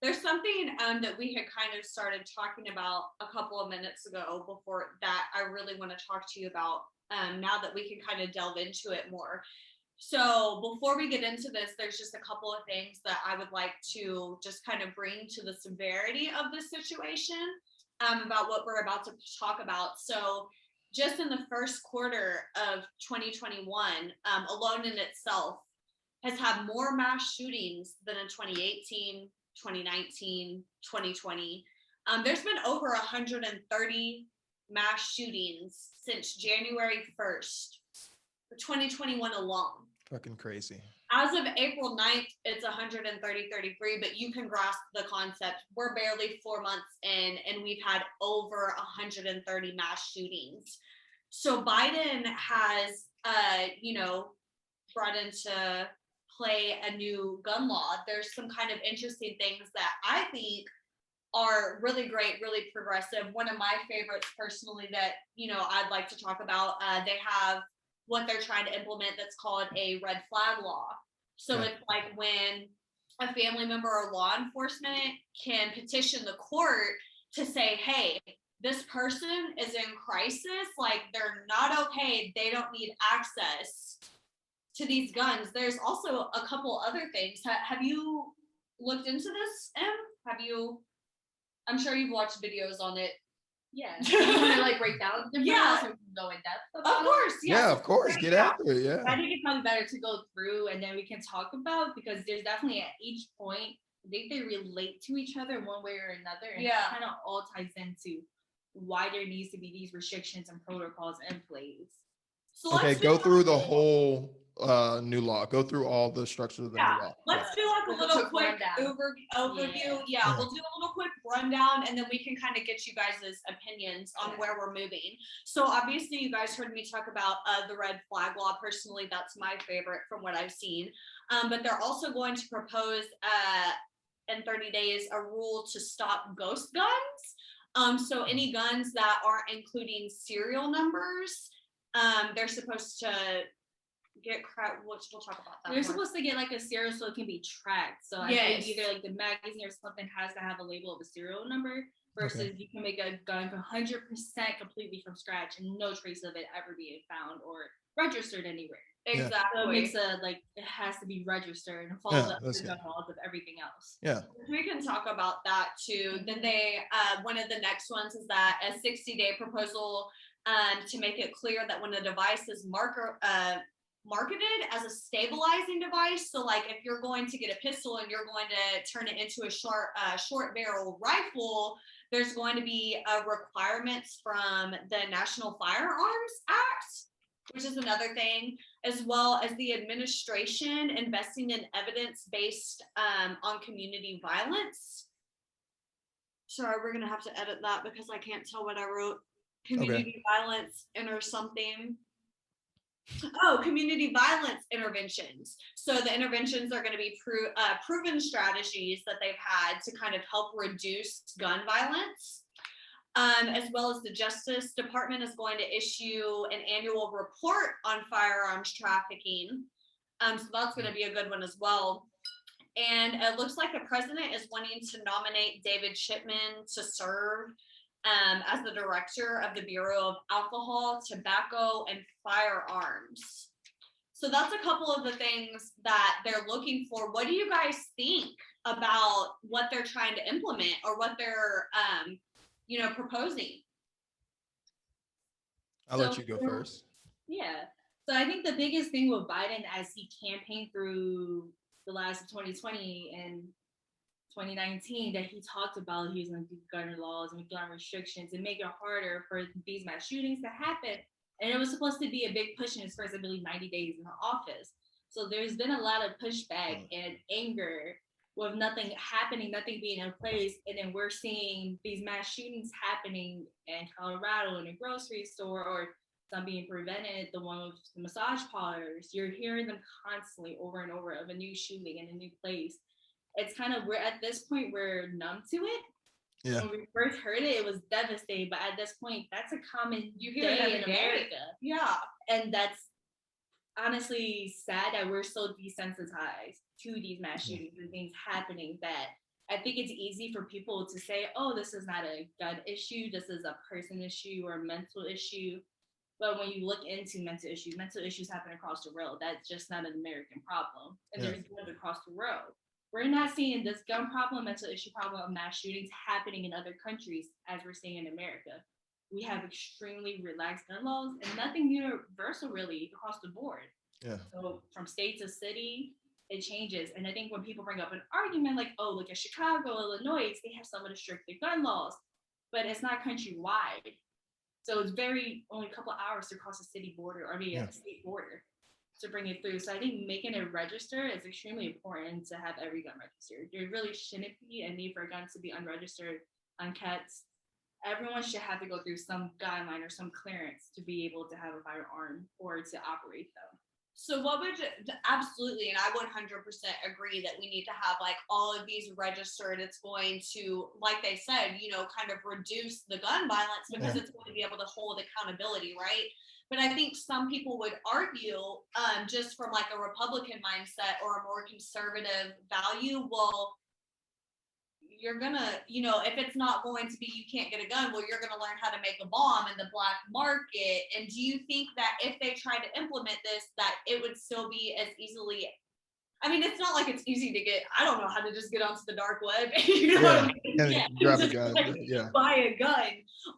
There's something that we had kind of started talking about a couple of minutes ago before that I really want to talk to you about now that we can kind of delve into it more. So before we get into this, there's just a couple of things that I would like to just kind of bring to the severity of this situation about what we're about to talk about. So just in the first quarter of 2021, alone in itself, has had more mass shootings than in 2018, 2019, 2020. There's been over 130 mass shootings since January 1st, 2021 alone. Fucking crazy. As of April 9th, it's 133, but you can grasp the concept. We're barely 4 months in, and we've had over 130 mass shootings. So Biden has, brought into play a new gun law. There's some kind of interesting things that I think are really great, really progressive. One of my favorites personally that, I'd like to talk about, they have what they're trying to implement that's called a red flag law. So it's like when a family member or law enforcement can petition the court to say, hey, this person is in crisis, like they're not okay, they don't need access to these guns. There's also a couple other things. Have you looked into this, Em? I'm sure you've watched videos on it. Yeah. You want to like break down the yeah. or go in depth Of course, yeah, of course. Get after it, yeah. I think it's probably better to go through and then we can talk about, because there's definitely at each point, I think they relate to each other one way or another, and it kind of all ties into why there needs to be these restrictions and protocols in place. So okay, go through the whole new law. Go through all the structures of the new law. Let's do like a little quick overview. Yeah, we'll do a little quick rundown, and then we can kind of get you guys' opinions on where we're moving. So obviously you guys heard me talk about the red flag law. Personally, that's my favorite from what I've seen. But they're also going to propose in 30 days a rule to stop ghost guns. So any guns that aren't including serial numbers, they're supposed to get crap, which we'll talk about that. They're supposed to get like a serial so it can be tracked. So I think either like the magazine or something has to have a label of a serial number versus you can make a gun 100% completely from scratch and no trace of it ever being found or registered anywhere. Exactly. So it makes it has to be registered and follows up the gun laws of everything else. Yeah. We can talk about that too. Then they, one of the next ones is that a 60-day proposal to make it clear that when a device is marketed as a stabilizing device, so like if you're going to get a pistol and you're going to turn it into a short barrel rifle, there's going to be requirements from the National Firearms Act, which is another thing, as well as the administration investing in evidence-based on community violence. Sorry, we're gonna have to edit that because I can't tell what I wrote. Community violence or something. Community violence interventions. So the interventions are going to be proven strategies that they've had to kind of help reduce gun violence. As well as the Justice Department is going to issue an annual report on firearms trafficking. So that's going to be a good one as well. And it looks like the president is wanting to nominate David Chipman to serve as the director of the Bureau of Alcohol, Tobacco, and Firearms. So that's a couple of the things that they're looking for. What do you guys think about what they're trying to implement or what they're, proposing? I'll let you go first. Yeah. So I think the biggest thing with Biden as he campaigned through the last of 2020 and 2019 that he talked about he was going to do gun laws and gun restrictions and make it harder for these mass shootings to happen. And it was supposed to be a big push in his first, I believe, 90 days in the office. So there's been a lot of pushback and anger with nothing happening, nothing being in place. And then we're seeing these mass shootings happening in Colorado in a grocery store or some being prevented, the one with the massage parlors. You're hearing them constantly over and over of a new shooting in a new place. It's kind of, we're at this point, we're numb to it. Yeah. When we first heard it, it was devastating. But at this point, that's a common day in America. Yeah. And that's honestly sad that we're so desensitized to these mass shootings and things happening that I think it's easy for people to say, oh, this is not a gun issue. This is a person issue or a mental issue. But when you look into mental issues happen across the world. That's just not an American problem. And there's guns across the world. We're not seeing this gun problem, mental issue problem of mass shootings happening in other countries as we're seeing in America. We have extremely relaxed gun laws and nothing universal really across the board. Yeah. So from state to city, it changes. And I think when people bring up an argument like, oh, look at Chicago, Illinois, they have some of the stricter gun laws, but it's not countrywide. So it's only a couple hours to cross a city border or a state border to bring it through. So I think making it register is extremely important to have every gun registered. There really shouldn't be a need for guns to be unregistered, unkept. Everyone should have to go through some guideline or some clearance to be able to have a firearm or to operate them. So what would absolutely, and I 100% agree that we need to have like all of these registered. It's going to, like they said, kind of reduce the gun violence because it's going to be able to hold accountability, right? But I think some people would argue, just from like a Republican mindset or a more conservative value, well, you're gonna, if it's not going to be, you can't get a gun, well, you're gonna learn how to make a bomb in the black market. And do you think that if they tried to implement this, that it would still be as easily, I mean, it's not like it's easy to get, I don't know how to just get onto the dark web, what I mean? Grab a gun, buy a gun.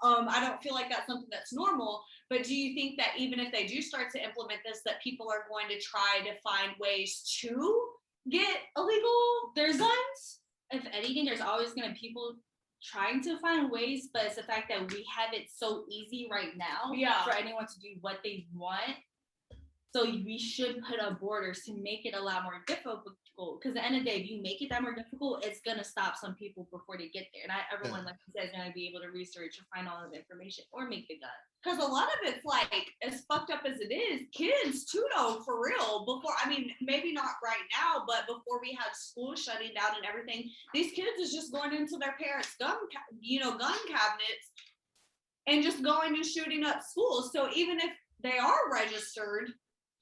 I don't feel like that's something that's normal, but do you think that even if they do start to implement this, that people are going to try to find ways to get illegal guns? If anything, there's always going to be people trying to find ways, but it's the fact that we have it so easy right now for anyone to do what they want. So we should put up borders to make it a lot more difficult. Because at the end of the day, if you make it that more difficult, it's going to stop some people before they get there. Not everyone, like you said, is going to be able to research or find all of the information or make the gun. Because a lot of it's like, as fucked up as it is, kids too, though, for real. Before, I mean, maybe not right now, but before we had school shutting down and everything, these kids is just going into their parents' gun cabinets and just going and shooting up schools. So even if they are registered,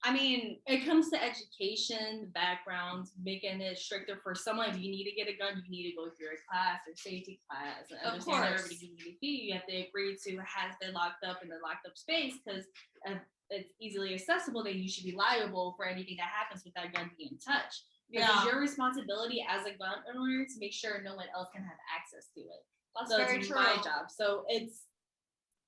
I mean, it comes to education, backgrounds, making it stricter for someone. If you need to get a gun, you need to go through a class or safety class. And understand that everybody you need to be. You have to agree to has been locked up in the locked up space because if it's easily accessible, then you should be liable for anything that happens with that gun being touched. It's your responsibility as a gun owner to make sure no one else can have access to it. That's very true. My job. So it's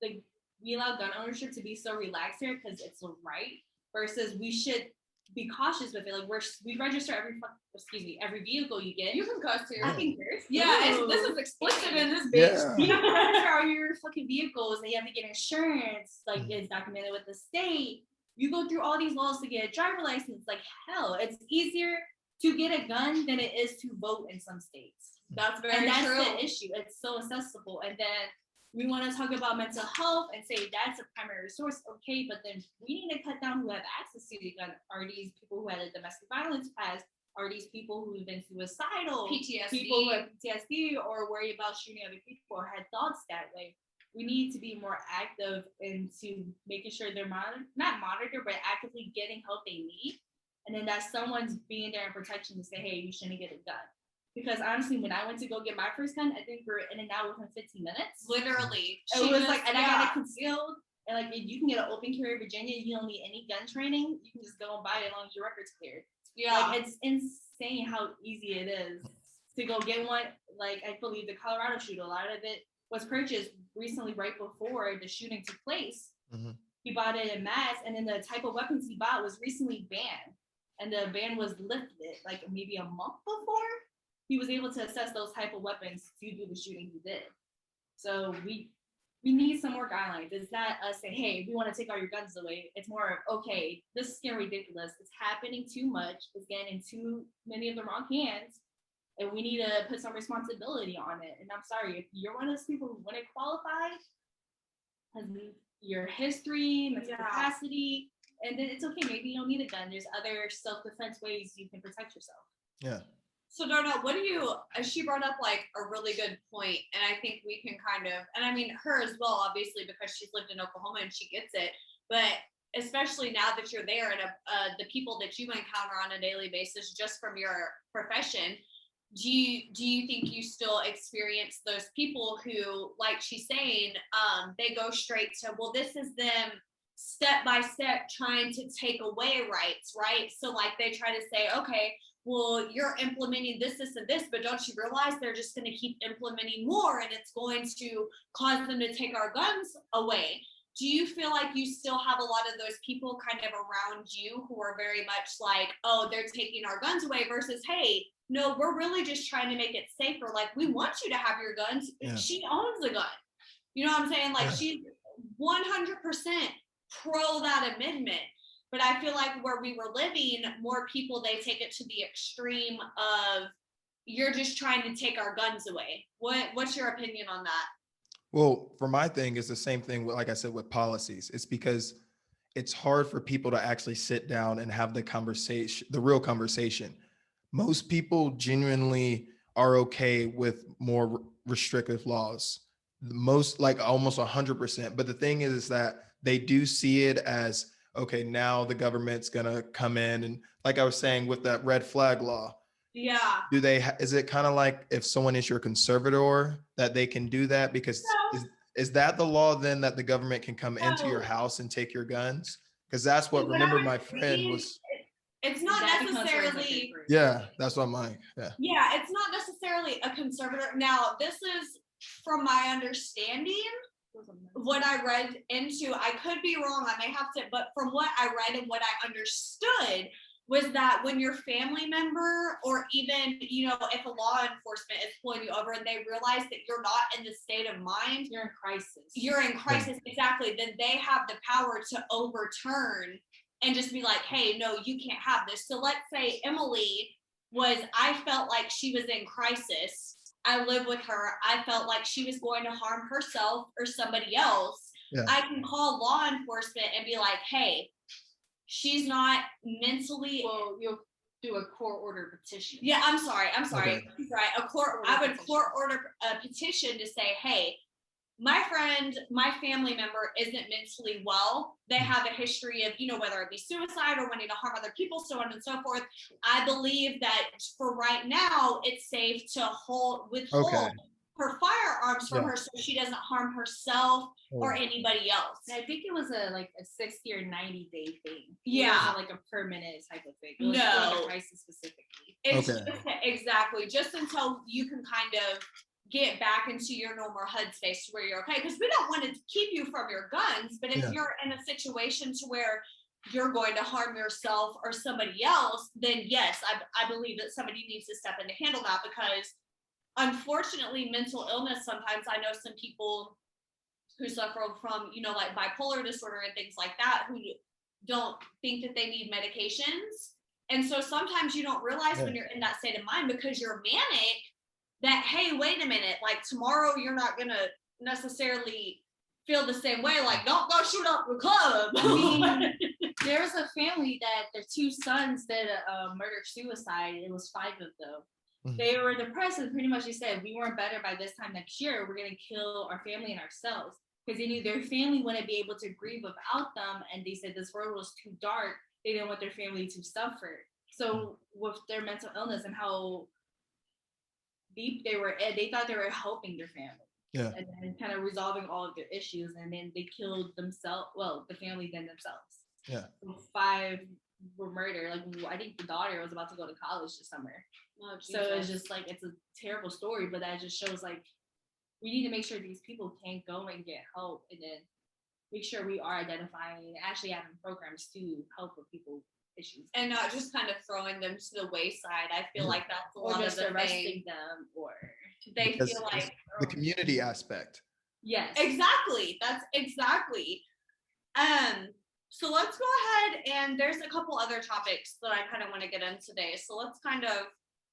like we allow gun ownership to be so relaxed here because it's right. Versus we should be cautious with it. Like we register every vehicle you get. You can cuss here. I can curse. Yeah, this is explicit in this bitch. You have to register all your fucking vehicles and you have to get insurance. Like it's documented with the state. You go through all these laws to get a driver license. Like hell, it's easier to get a gun than it is to vote in some states. That's very true. And that's the issue. It's so accessible. And then we want to talk about mental health and say that's a primary source, okay, but then we need to cut down who have access to the gun. Are these people who had a domestic violence past? Are these people who've been suicidal? PTSD. People who have PTSD or worry about shooting other people or had thoughts that way. We need to be more active into making sure they're not monitored, but actively getting help they need. And then that someone's being there in protection to say, hey, you shouldn't get a gun. Because honestly, when I went to go get my first gun, I think we were in and out within 15 minutes. Literally. It was like, and I got it concealed. And like, if you can get an open carry in Virginia, you don't need any gun training. You can just go and buy it as long as your record's cleared. Yeah. Like, it's insane how easy it is to go get one. Like, I believe the Colorado shooter, a lot of it was purchased recently right before the shooting took place. Mm-hmm. He bought it in mass, and then the type of weapons he bought was recently banned. And the ban was lifted like maybe a month before. He was able to assess those type of weapons to do the shooting he did. So we need some more guidelines. It's not us saying, hey, we want to take all your guns away. It's more of, okay, this is getting ridiculous. It's happening too much. It's getting in too many of the wrong hands. And we need to put some responsibility on it. And I'm sorry, if you're one of those people who wouldn't qualify, your history, mental capacity, and then it's okay. Maybe you don't need a gun. There's other self-defense ways you can protect yourself. Yeah. So Donna, she brought up like a really good point, and I think we can kind of, and I mean her as well, obviously, because she's lived in Oklahoma and she gets it, but especially now that you're there and the people that you encounter on a daily basis just from your profession, do you think you still experience those people who, like she's saying, they go straight to, well, this is them step by step trying to take away rights, right? So like they try to say, okay, well, you're implementing this, and this, but don't you realize they're just going to keep implementing more and it's going to cause them to take our guns away? Do you feel like you still have a lot of those people kind of around you who are very much like, oh, they're taking our guns away versus, hey, no, we're really just trying to make it safer. Like, we want you to have your guns. Yeah. She owns a gun. You know what I'm saying? Like, Yeah. she's 100% pro that amendment. But I feel like where we were living, more people, they take it to the extreme of, you're just trying to take our guns away. What's your opinion on that? Well, for my thing, it's the same thing with, like I said, with policies. It's because it's hard for people to actually sit down and have the conversation, the real conversation. Most people genuinely are okay with more restrictive laws. Most, like almost 100%. But the thing is that they do see it as, okay, now the government's gonna come in, and like I was saying with that red flag law, Yeah. do they is it kind of like if someone is your conservator that they can do that? Because No. is that the law then that the government can come into your No. house and take your guns? Because that's what, What I remember, was my friend saying, was, it's not That becomes where it's, like, necessarily, different. yeah, that's what I'm like, yeah. yeah, it's not necessarily a conservator. Now, this is from my understanding, what I read into. I could be wrong, I may have to, but from what I read and what I understood was that when your family member, or even, you know, if a law enforcement is pulling you over and they realize that you're not in the state of mind, You're in crisis. you're in crisis, exactly, then they have the power to overturn and just be like, hey, no, you can't have this. So let's say Emily I felt like she was in crisis. I live with her. I felt like she was going to harm herself or somebody else. Yeah. I can call law enforcement and be like, hey, she's not mentally. Well, you'll do a court order petition. Yeah, I'm sorry. Okay. Right. I would court order a petition to say, hey, my friend, my family member isn't mentally well. They have a history of, you know, whether it be suicide or wanting to harm other people, so on and so forth. I believe that for right now, it's safe to withhold Okay. her firearms from Yeah. her so she doesn't harm herself or anybody else. I think it was a 60 or 90-day thing. Yeah. It wasn't like a permanent type of thing. It was No. for the crisis specifically. It's Okay. just, exactly, just until you can kind of get back into your normal headspace where you're okay, because we don't want to keep you from your guns, but if you're in a situation to where you're going to harm yourself or somebody else, then yes, I believe that somebody needs to step in to handle that, because unfortunately mental illness, sometimes I know some people who suffer from, you know, like bipolar disorder and things like that, who don't think that they need medications. And so sometimes you don't realize when you're in that state of mind, because you're manic, that, hey, wait a minute, like tomorrow you're not gonna necessarily feel the same way. Like, don't go shoot up the club. I mean, there was a family that their two sons did a murder suicide. It was 5 of them. Mhm. They were depressed, and pretty much they said, we weren't better by this time next year. We're gonna kill our family and ourselves, because they knew their family wouldn't be able to grieve without them. And they said this world was too dark. They didn't want their family to suffer. So with their mental illness and how deep they were, they thought they were helping their family. Yeah. And then kind of resolving all of their issues, and then they killed themselves. Well, the family then themselves. Yeah. So 5 were murdered. Like, I think the daughter was about to go to college this summer. Oh, so it's just like, it's a terrible story, but that just shows like we need to make sure these people can't go and get help, and then make sure we are identifying and actually having programs to help with people issues, and not just kind of throwing them to the wayside. I feel like that's a or lot just of the arresting thing. them, or They Because feel like the community aspect. yes, exactly. That's exactly. So let's go ahead, and there's a couple other topics that I kind of want to get in today. So let's kind of